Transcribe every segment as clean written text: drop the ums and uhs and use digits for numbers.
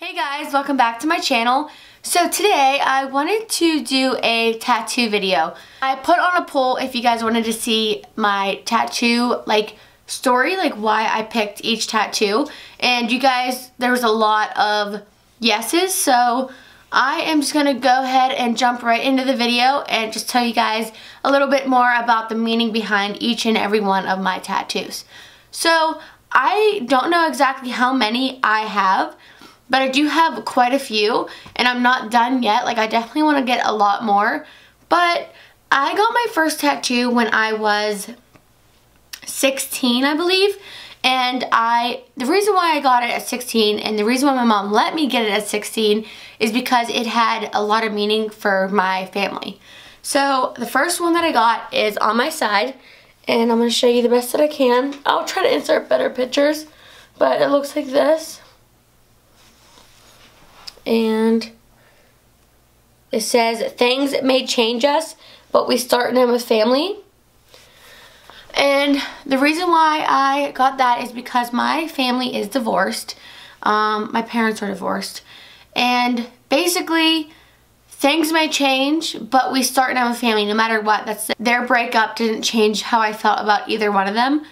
Hey guys, welcome back to my channel. So today I wanted to do a tattoo video. I put on a poll if you guys wanted to see my tattoo story, why I picked each tattoo, and you guys, there was a lot of yeses, so I am just gonna go ahead and jump right into the video and just tell you guys a little bit more about the meaning behind each and every one of my tattoos. So I don't know exactly how many I have, but I do have quite a few, and I'm not done yet. I definitely want to get a lot more. But I got my first tattoo when I was 16, I believe. And the reason why I got it at 16 and the reason why my mom let me get it at 16 is because it had a lot of meaning for my family. So the first one that I got is on my side, and I'm going to show you the best that I can. I'll try to insert better pictures, but it looks like this. And it says, "Things may change us, but we start them with family." And the reason why I got that is because my family is divorced. My parents are divorced. And basically, things may change, but we start them with family no matter what. Their breakup didn't change how I felt about either one of them.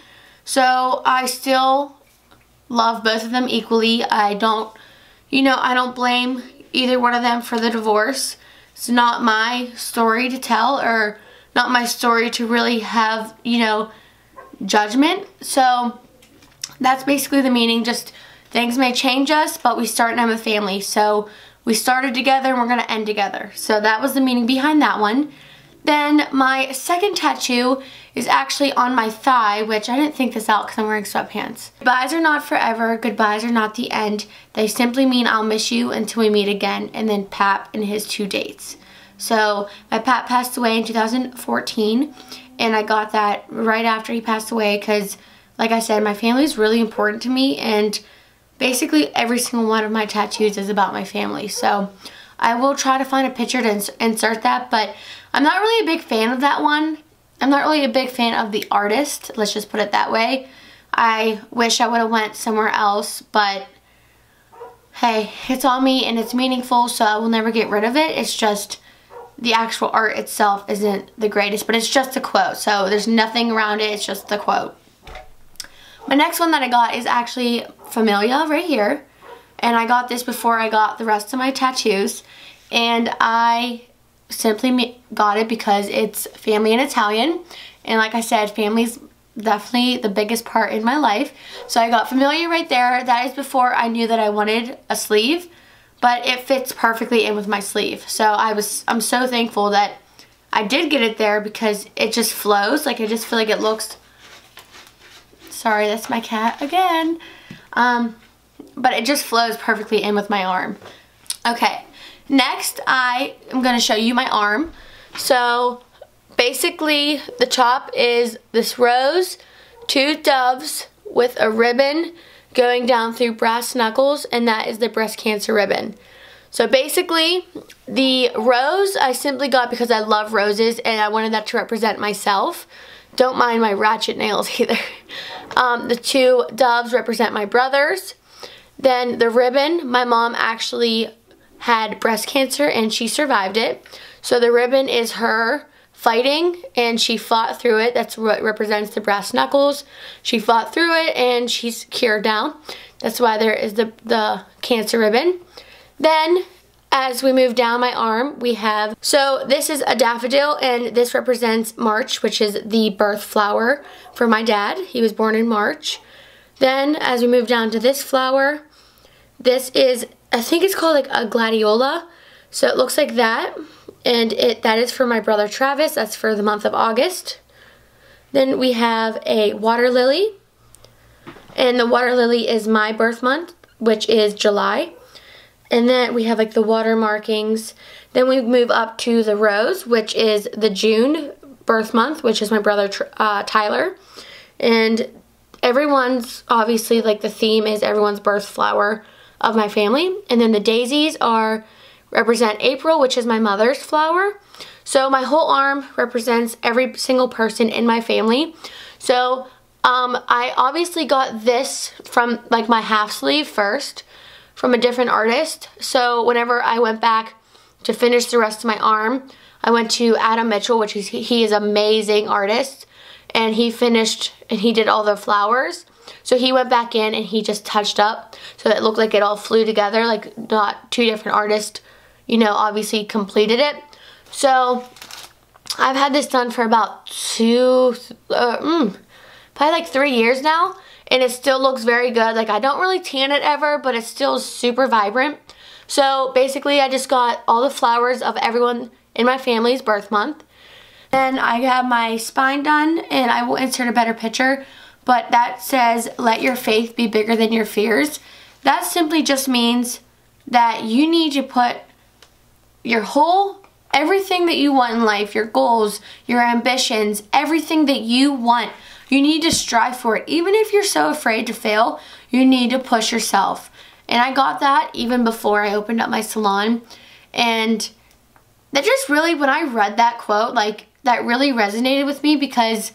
So I still love both of them equally. I don't blame either one of them for the divorce. It's not my story to tell, or not my story to really have, judgment. So that's basically the meaning. Just things may change us, but we start them with family. So we started together and we're going to end together. So that was the meaning behind that one. Then my second tattoo is actually on my thigh, which I didn't think this out because I'm wearing sweatpants. Goodbyes are not forever, goodbyes are not the end. They simply mean I'll miss you until we meet again. And then Pap and his 2 dates. So my Pap passed away in 2014, and I got that right after he passed away because, like I said, my family is really important to me, and basically every single one of my tattoos is about my family. So I will try to find a picture to insert that, but I'm not really a big fan of that one. I'm not really a big fan of the artist, let's just put it that way. I wish I would have went somewhere else, but hey, it's on me and it's meaningful, so I will never get rid of it. It's just the actual art itself isn't the greatest, but it's just a quote, so there's nothing around it, it's just the quote. My next one that I got is actually Familia right here, and I got this before I got the rest of my tattoos, and I simply got it because it's family in Italian, and like I said, family's definitely the biggest part in my life. So I got Familia right there. That is before I knew that I wanted a sleeve, but it fits perfectly in with my sleeve. So I'm so thankful that I did get it there because it just flows. I just feel like it looks, sorry, that's my cat again. But it just flows perfectly in with my arm. Okay. Next, I am going to show you my arm. So basically the top is this rose, 2 doves with a ribbon going down through brass knuckles, and that is the breast cancer ribbon. So basically the rose I simply got because I love roses and I wanted that to represent myself. Don't mind my ratchet nails either. The 2 doves represent my brothers. Then the ribbon, my mom actually had breast cancer and she survived it. So the ribbon is her fighting, and she fought through it. That's what represents the brass knuckles. She fought through it and she's cured now. That's why there is the cancer ribbon. Then as we move down my arm, we have, so this is a daffodil, and this represents March, which is the birth flower for my dad. He was born in March. Then as we move down to this flower, this is, I think it's called a gladiola. So it looks like that. And that is for my brother Travis. That's for the month of August. Then we have a water lily. And the water lily is my birth month, which is July. And then we have the water markings. Then we move up to the rose, which is the June birth month, which is my brother Tyler. And everyone's, obviously, the theme is everyone's birth flower of my family. And then the daisies represent April, which is my mother's flower. So my whole arm represents every single person in my family. So I obviously got this from my half sleeve first, from a different artist. So whenever I went back to finish the rest of my arm, I went to Adam Mitchell, which he is an amazing artist, and he finished and he did all the flowers. So he went back in and he just touched up so that it looked like it all flew together, like not two different artists, you know, obviously completed it. So I've had this done for about probably like 3 years now, and it still looks very good. Like, I don't really tan it ever, but it's still super vibrant. So basically I just got all the flowers of everyone in my family's birth month. Then I have my spine done, and I will insert a better picture, but that says, let your faith be bigger than your fears. That simply just means that you need to put your everything that you want in life, your goals, your ambitions, everything that you want, you need to strive for it. Even if you're so afraid to fail, you need to push yourself. And I got that even before I opened up my salon. And that just really, when I read that quote, like, that really resonated with me, because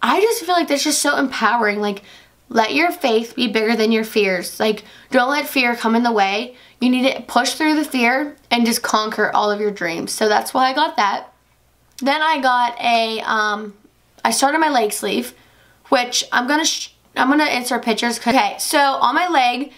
I just feel like that's just so empowering. Like, let your faith be bigger than your fears. Like, don't let fear come in the way. You need to push through the fear and just conquer all of your dreams. So that's why I got that. Then I got I started my leg sleeve, which I'm gonna insert pictures. Okay, so on my leg,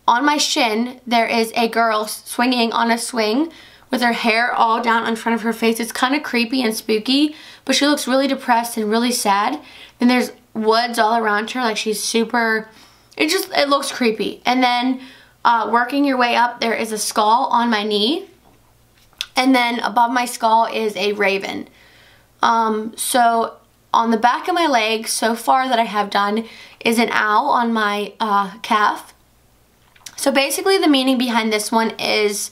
on my shin, there is a girl swinging on a swing with her hair all down in front of her face. It's kind of creepy and spooky, but she looks really depressed and really sad. Then there's woods all around her, like she's super, it looks creepy. And then working your way up, there is a skull on my knee. And then above my skull is a raven. So on the back of my leg, so far that I have done, is an owl on my calf. So basically the meaning behind this one is,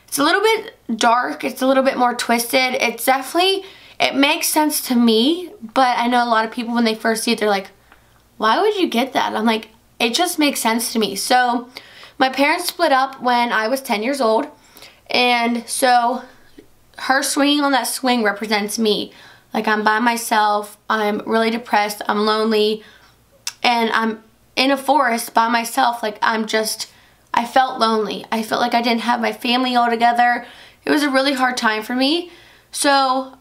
it's a little bit dark, it's a little bit more twisted. It's definitely, it makes sense to me, but I know a lot of people when they first see it, they're like, why would you get that? I'm like, it just makes sense to me. So my parents split up when I was 10 years old, and so her swinging on that swing represents me. Like, I'm by myself, I'm really depressed, I'm lonely, and I'm in a forest by myself. Like, I felt lonely. I felt like I didn't have my family all together. It was a really hard time for me. So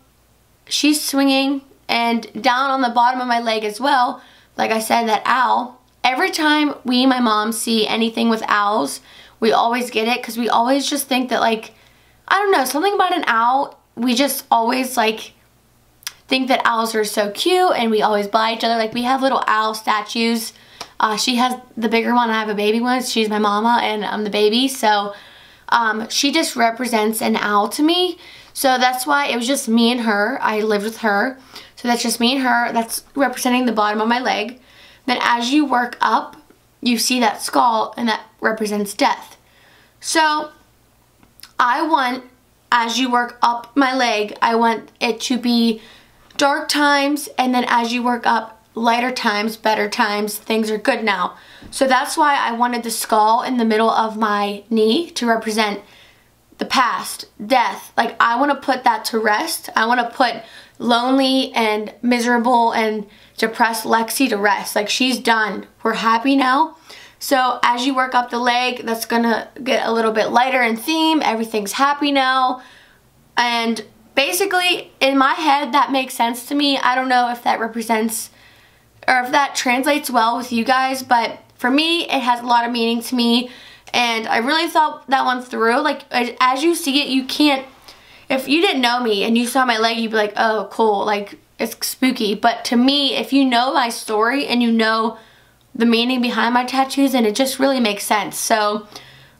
she's swinging, and down on the bottom of my leg as well, like I said, that owl. Every time my mom see anything with owls, we always get it, because we always just think that, like, I don't know, something about an owl, we just always, like, think that owls are so cute, and we always buy each other. Like, we have little owl statues. She has the bigger one, I have a baby one. She's my mama, and I'm the baby. So she just represents an owl to me. So that's why it was just me and her. I lived with her. So that's just me and her. That's representing the bottom of my leg. Then as you work up, you see that skull, and that represents death. So I want, as you work up my leg, I want it to be dark times, and then as you work up, lighter times, better times, things are good now. So that's why I wanted the skull in the middle of my knee to represent the past, death. Like, I want to put that to rest. I want to put lonely and miserable and depressed Lexi to rest. Like, she's done. We're happy now. So as you work up the leg, that's gonna get a little bit lighter in theme. Everything's happy now. And basically, in my head, that makes sense to me. I don't know if that represents, or if that translates well with you guys, but for me, it has a lot of meaning to me, and I really thought that one through. Like, as you see it, you can't, if you didn't know me and you saw my leg, you'd be like, oh, cool, like, it's spooky. But to me, if you know my story and you know the meaning behind my tattoos, and it just really makes sense. So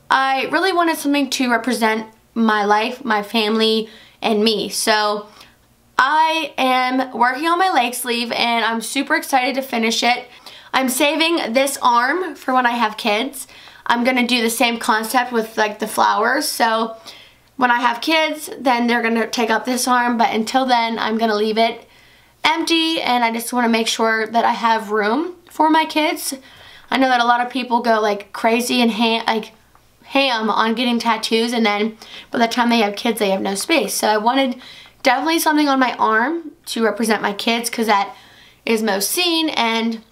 I really wanted something to represent my life, my family, and me. So I am working on my leg sleeve, and I'm super excited to finish it. I'm saving this arm for when I have kids. I'm gonna do the same concept with, like, the flowers. So when I have kids, then they're gonna take up this arm, but until then, I'm gonna leave it empty, and I just wanna make sure that I have room for my kids. I know that a lot of people go, like, crazy and ham on getting tattoos, and then by the time they have kids, they have no space. So I wanted definitely something on my arm to represent my kids, because that is most seen, and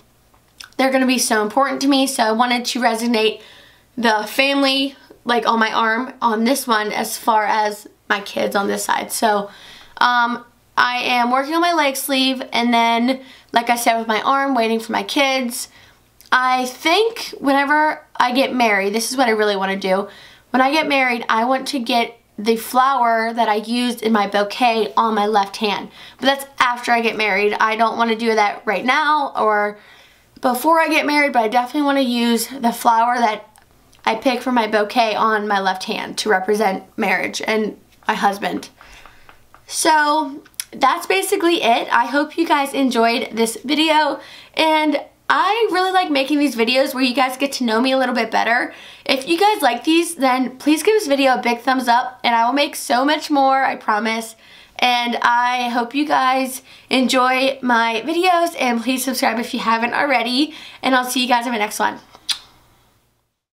they're going to be so important to me. So I wanted to resonate the family like on my arm on this one as far as my kids on this side. So I am working on my leg sleeve, and then like I said with my arm, waiting for my kids. I think whenever I get married, this is what I really want to do. When I get married, I want to get the flower that I used in my bouquet on my left hand. But that's after I get married. I don't want to do that right now or before I get married, but I definitely want to use the flower that I pick for my bouquet on my left hand to represent marriage and my husband. So that's basically it. I hope you guys enjoyed this video, and I really like making these videos where you guys get to know me a little bit better. If you guys like these, then please give this video a big thumbs up, and I will make so much more, I promise. And I hope you guys enjoy my videos, and please subscribe if you haven't already, and I'll see you guys in my next one.